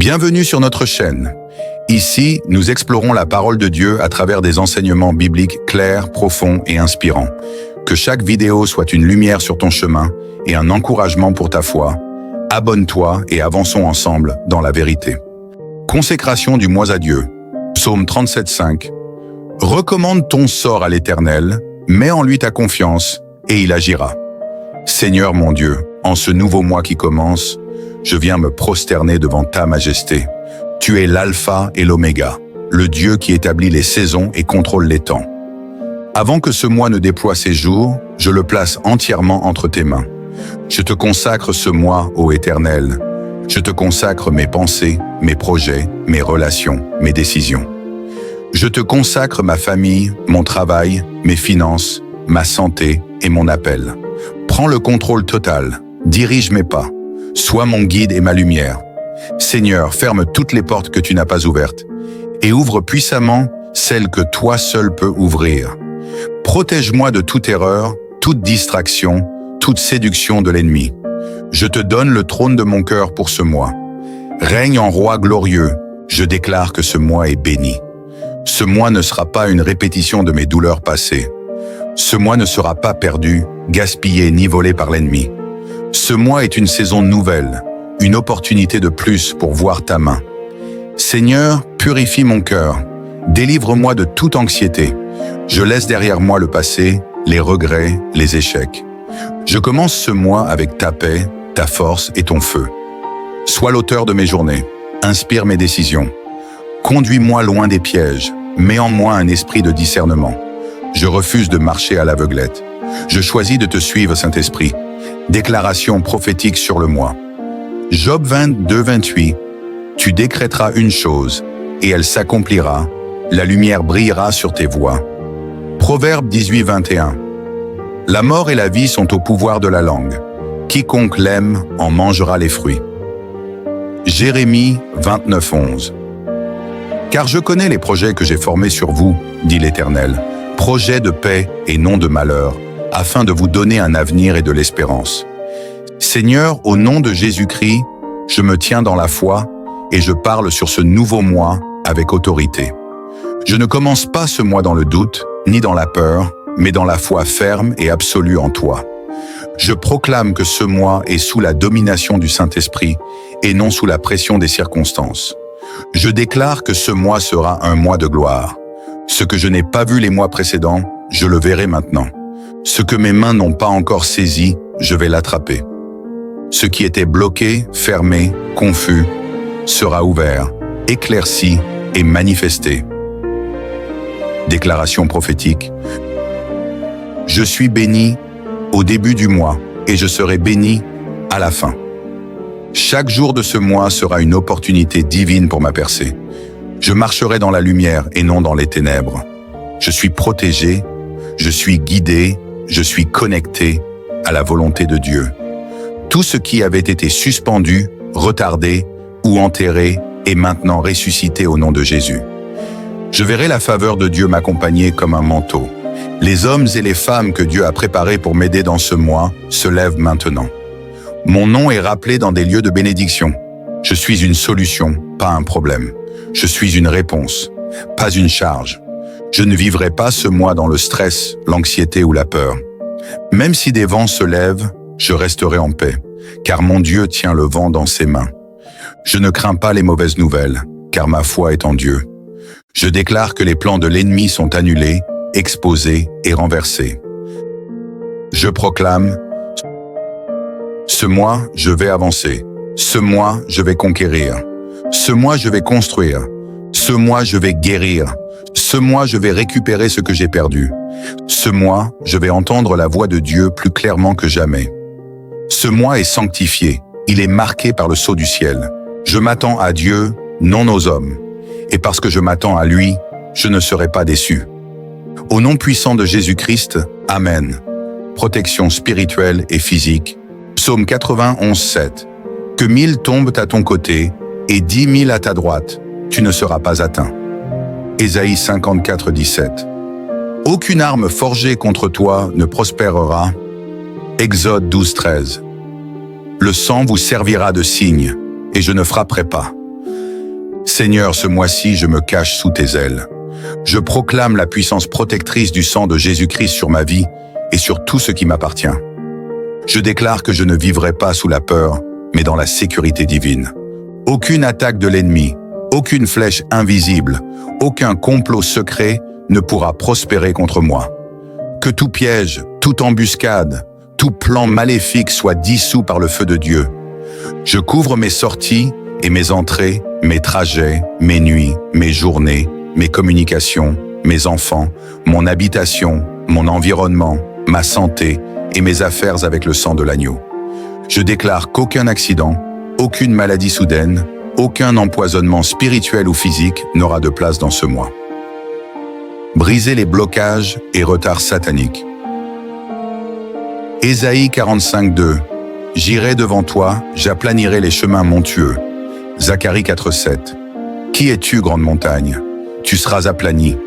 Bienvenue sur notre chaîne. Ici, nous explorons la parole de Dieu à travers des enseignements bibliques clairs, profonds et inspirants. Que chaque vidéo soit une lumière sur ton chemin et un encouragement pour ta foi. Abonne-toi et avançons ensemble dans la vérité. Consécration du mois à Dieu. Psaume 37,5. Recommande ton sort à l'Éternel, mets en lui ta confiance, et il agira. Seigneur mon Dieu, en ce nouveau mois qui commence, je viens me prosterner devant ta majesté. Tu es l'alpha et l'oméga, le Dieu qui établit les saisons et contrôle les temps. Avant que ce mois ne déploie ses jours, je le place entièrement entre tes mains. Je te consacre ce mois, ô Éternel. Je te consacre mes pensées, mes projets, mes relations, mes décisions. Je te consacre ma famille, mon travail, mes finances, ma santé et mon appel. Prends le contrôle total, dirige mes pas. Sois mon guide et ma lumière. Seigneur, ferme toutes les portes que tu n'as pas ouvertes et ouvre puissamment celles que toi seul peux ouvrir. Protège-moi de toute erreur, toute distraction, toute séduction de l'ennemi. Je te donne le trône de mon cœur pour ce mois. Règne en roi glorieux, je déclare que ce mois est béni. Ce mois ne sera pas une répétition de mes douleurs passées. Ce mois ne sera pas perdu, gaspillé ni volé par l'ennemi. Ce mois est une saison nouvelle, une opportunité de plus pour voir ta main. Seigneur, purifie mon cœur, délivre-moi de toute anxiété. Je laisse derrière moi le passé, les regrets, les échecs. Je commence ce mois avec ta paix, ta force et ton feu. Sois l'auteur de mes journées, inspire mes décisions. Conduis-moi loin des pièges, mets en moi un esprit de discernement. Je refuse de marcher à l'aveuglette. Je choisis de te suivre, Saint-Esprit. Déclaration prophétique sur le mois. Job 22-28. Tu décrèteras une chose, et elle s'accomplira. La lumière brillera sur tes voies. Proverbe 18-21. La mort et la vie sont au pouvoir de la langue. Quiconque l'aime en mangera les fruits. Jérémie 29-11. Car je connais les projets que j'ai formés sur vous, dit l'Éternel, projets de paix et non de malheur, afin de vous donner un avenir et de l'espérance. Seigneur, au nom de Jésus-Christ, je me tiens dans la foi et je parle sur ce nouveau mois avec autorité. Je ne commence pas ce mois dans le doute, ni dans la peur, mais dans la foi ferme et absolue en toi. Je proclame que ce mois est sous la domination du Saint-Esprit et non sous la pression des circonstances. Je déclare que ce mois sera un mois de gloire. Ce que je n'ai pas vu les mois précédents, je le verrai maintenant. Ce que mes mains n'ont pas encore saisi, je vais l'attraper. Ce qui était bloqué, fermé, confus, sera ouvert, éclairci et manifesté. Déclaration prophétique. Je suis béni au début du mois et je serai béni à la fin. Chaque jour de ce mois sera une opportunité divine pour ma percée. Je marcherai dans la lumière et non dans les ténèbres. Je suis protégé, je suis guidé, je suis connecté à la volonté de Dieu. Tout ce qui avait été suspendu, retardé ou enterré est maintenant ressuscité au nom de Jésus. Je verrai la faveur de Dieu m'accompagner comme un manteau. Les hommes et les femmes que Dieu a préparés pour m'aider dans ce mois se lèvent maintenant. Mon nom est rappelé dans des lieux de bénédiction. Je suis une solution, pas un problème. Je suis une réponse, pas une charge. Je ne vivrai pas ce mois dans le stress, l'anxiété ou la peur. Même si des vents se lèvent, je resterai en paix, car mon Dieu tient le vent dans ses mains. Je ne crains pas les mauvaises nouvelles, car ma foi est en Dieu. Je déclare que les plans de l'ennemi sont annulés, exposés et renversés. Je proclame: ce mois, je vais avancer. Ce mois, je vais conquérir. Ce mois, je vais construire. Ce mois, je vais guérir. Ce mois, je vais récupérer ce que j'ai perdu. Ce mois, je vais entendre la voix de Dieu plus clairement que jamais. Ce mois est sanctifié. Il est marqué par le sceau du ciel. Je m'attends à Dieu, non aux hommes. Et parce que je m'attends à lui, je ne serai pas déçu. Au nom puissant de Jésus-Christ, Amen. Protection spirituelle et physique. Psaume 91:7. Que 1000 tombent à ton côté et 10 000 à ta droite, tu ne seras pas atteint. Ésaïe 54:17. Aucune arme forgée contre toi ne prospérera. Exode 12:13. Le sang vous servira de signe, et je ne frapperai pas. Seigneur, ce mois-ci, je me cache sous tes ailes. Je proclame la puissance protectrice du sang de Jésus-Christ sur ma vie et sur tout ce qui m'appartient. Je déclare que je ne vivrai pas sous la peur, mais dans la sécurité divine. Aucune attaque de l'ennemi, aucune flèche invisible, aucun complot secret ne pourra prospérer contre moi. Que tout piège, toute embuscade, tout plan maléfique soit dissous par le feu de Dieu. Je couvre mes sorties et mes entrées, mes trajets, mes nuits, mes journées, mes communications, mes enfants, mon habitation, mon environnement, ma santé et mes affaires avec le sang de l'agneau. Je déclare qu'aucun accident, aucune maladie soudaine, aucun empoisonnement spirituel ou physique n'aura de place dans ce mois. Briser les blocages et retards sataniques. Ésaïe 45:2. J'irai devant toi, j'aplanirai les chemins montueux. Zacharie 4:7. Qui es-tu, grande montagne? Tu seras aplani.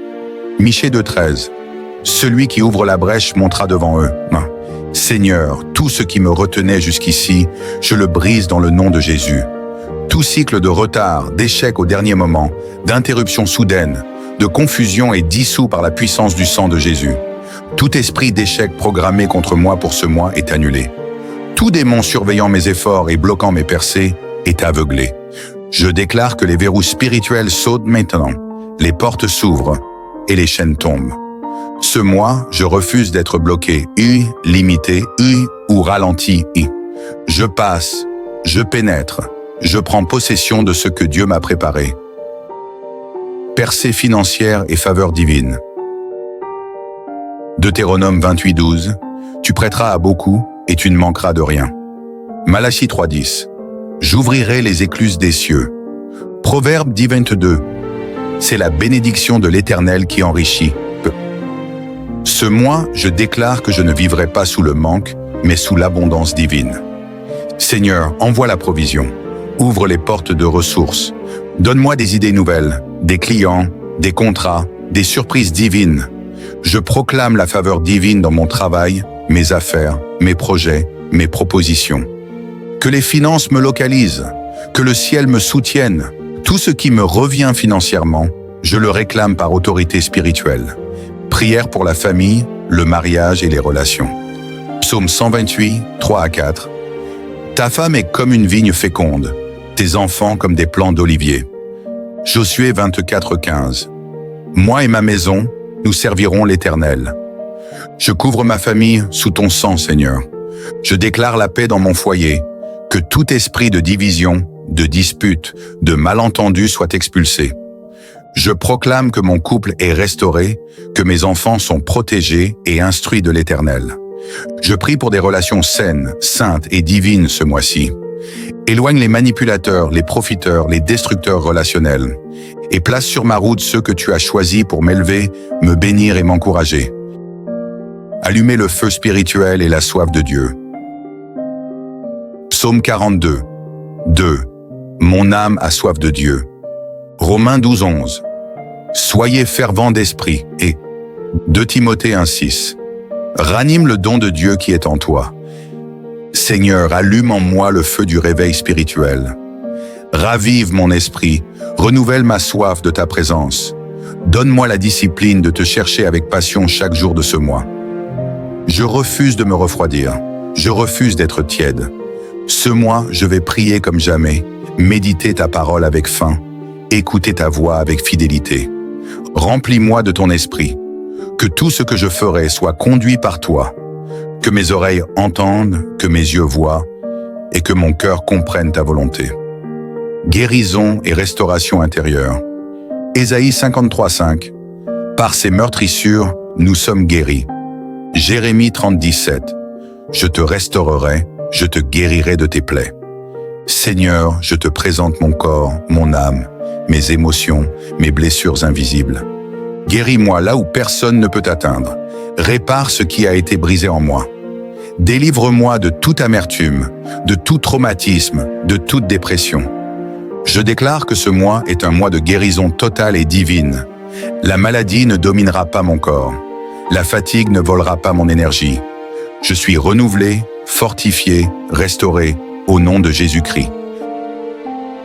Michée 2:13. Celui qui ouvre la brèche montera devant eux. Seigneur, tout ce qui me retenait jusqu'ici, je le brise dans le nom de Jésus. Tout cycle de retard, d'échec au dernier moment, d'interruption soudaine, de confusion est dissous par la puissance du sang de Jésus. Tout esprit d'échec programmé contre moi pour ce mois est annulé. Tout démon surveillant mes efforts et bloquant mes percées est aveuglé. Je déclare que les verrous spirituels sautent maintenant, les portes s'ouvrent et les chaînes tombent. Ce mois, je refuse d'être bloqué, limité, ou ralenti. Je passe, je pénètre, je prends possession de ce que Dieu m'a préparé. Percée financière et faveur divine. Deutéronome 28:12. Tu prêteras à beaucoup et tu ne manqueras de rien. Malachie 3:10. J'ouvrirai les écluses des cieux. Proverbe 10:22. C'est la bénédiction de l'Éternel qui enrichit. Ce mois, je déclare que je ne vivrai pas sous le manque, mais sous l'abondance divine. Seigneur, envoie la provision. Ouvre les portes de ressources. Donne-moi des idées nouvelles, des clients, des contrats, des surprises divines. Je proclame la faveur divine dans mon travail, mes affaires, mes projets, mes propositions. Que les finances me localisent, que le ciel me soutienne. Tout ce qui me revient financièrement, je le réclame par autorité spirituelle. Prière pour la famille, le mariage et les relations. Psaume 128, 3-4. Ta femme est comme une vigne féconde, tes enfants comme des plants d'olivier. Josué 24:15. Moi et ma maison, nous servirons l'Éternel. Je couvre ma famille sous ton sang, Seigneur. Je déclare la paix dans mon foyer, que tout esprit de division, de dispute, de malentendu soit expulsé. Je proclame que mon couple est restauré, que mes enfants sont protégés et instruits de l'Éternel. Je prie pour des relations saines, saintes et divines ce mois-ci. Éloigne les manipulateurs, les profiteurs, les destructeurs relationnels, et place sur ma route ceux que tu as choisis pour m'élever, me bénir et m'encourager. Allumez le feu spirituel et la soif de Dieu. Psaume 42. 2. Mon âme a soif de Dieu. Romains 12:11. Soyez fervents d'esprit et 2 Timothée 1:6. Ranime le don de Dieu qui est en toi. Seigneur, allume en moi le feu du réveil spirituel. Ravive mon esprit, renouvelle ma soif de ta présence. Donne-moi la discipline de te chercher avec passion chaque jour de ce mois. Je refuse de me refroidir, je refuse d'être tiède. Ce mois, je vais prier comme jamais, méditer ta parole avec faim, écouter ta voix avec fidélité. Remplis-moi de ton esprit, que tout ce que je ferai soit conduit par toi, que mes oreilles entendent, que mes yeux voient, et que mon cœur comprenne ta volonté. Guérison et restauration intérieure. Ésaïe 53:5. Par ses meurtrissures, nous sommes guéris. Jérémie 30:17. Je te restaurerai, je te guérirai de tes plaies. Seigneur, je te présente mon corps, mon âme, mes émotions, mes blessures invisibles. Guéris-moi là où personne ne peut atteindre. Répare ce qui a été brisé en moi. Délivre-moi de toute amertume, de tout traumatisme, de toute dépression. Je déclare que ce mois est un mois de guérison totale et divine. La maladie ne dominera pas mon corps. La fatigue ne volera pas mon énergie. Je suis renouvelé, fortifié, restauré, au nom de Jésus-Christ.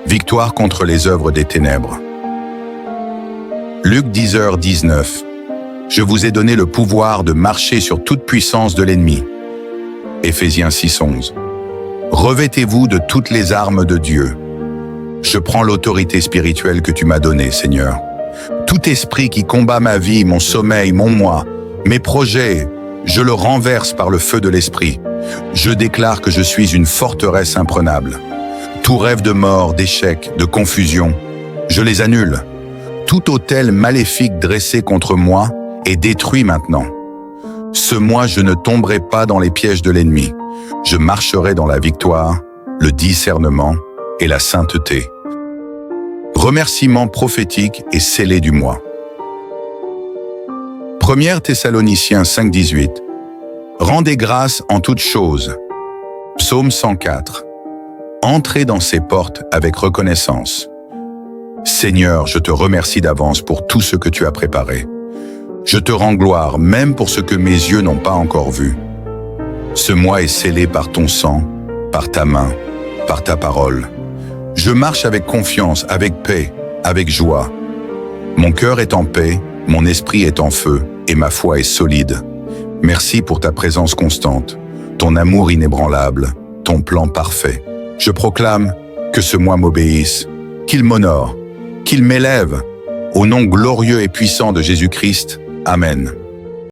Victoire contre les œuvres des ténèbres. Luc 10h19. Je vous ai donné le pouvoir de marcher sur toute puissance de l'ennemi. Éphésiens 6:11. Revêtez-vous de toutes les armes de Dieu. Je prends l'autorité spirituelle que tu m'as donnée, Seigneur. Tout esprit qui combat ma vie, mon sommeil, mon moi, mes projets, je le renverse par le feu de l'esprit. Je déclare que je suis une forteresse imprenable. Tout rêve de mort, d'échec, de confusion, je les annule. Tout autel maléfique dressé contre moi est détruit maintenant. Ce mois, je ne tomberai pas dans les pièges de l'ennemi. Je marcherai dans la victoire, le discernement et la sainteté. Remerciement prophétique et scellé du mois. 1 Thessaloniciens 5:18. Rendez grâce en toutes choses. Psaume 104. Entrez dans ses portes avec reconnaissance. Seigneur, je te remercie d'avance pour tout ce que tu as préparé. Je te rends gloire même pour ce que mes yeux n'ont pas encore vu. Ce mois est scellé par ton sang, par ta main, par ta parole. Je marche avec confiance, avec paix, avec joie. Mon cœur est en paix, mon esprit est en feu et ma foi est solide. Merci pour ta présence constante, ton amour inébranlable, ton plan parfait. Je proclame que ce mois m'obéisse, qu'il m'honore, qu'il m'élève. Au nom glorieux et puissant de Jésus-Christ, Amen.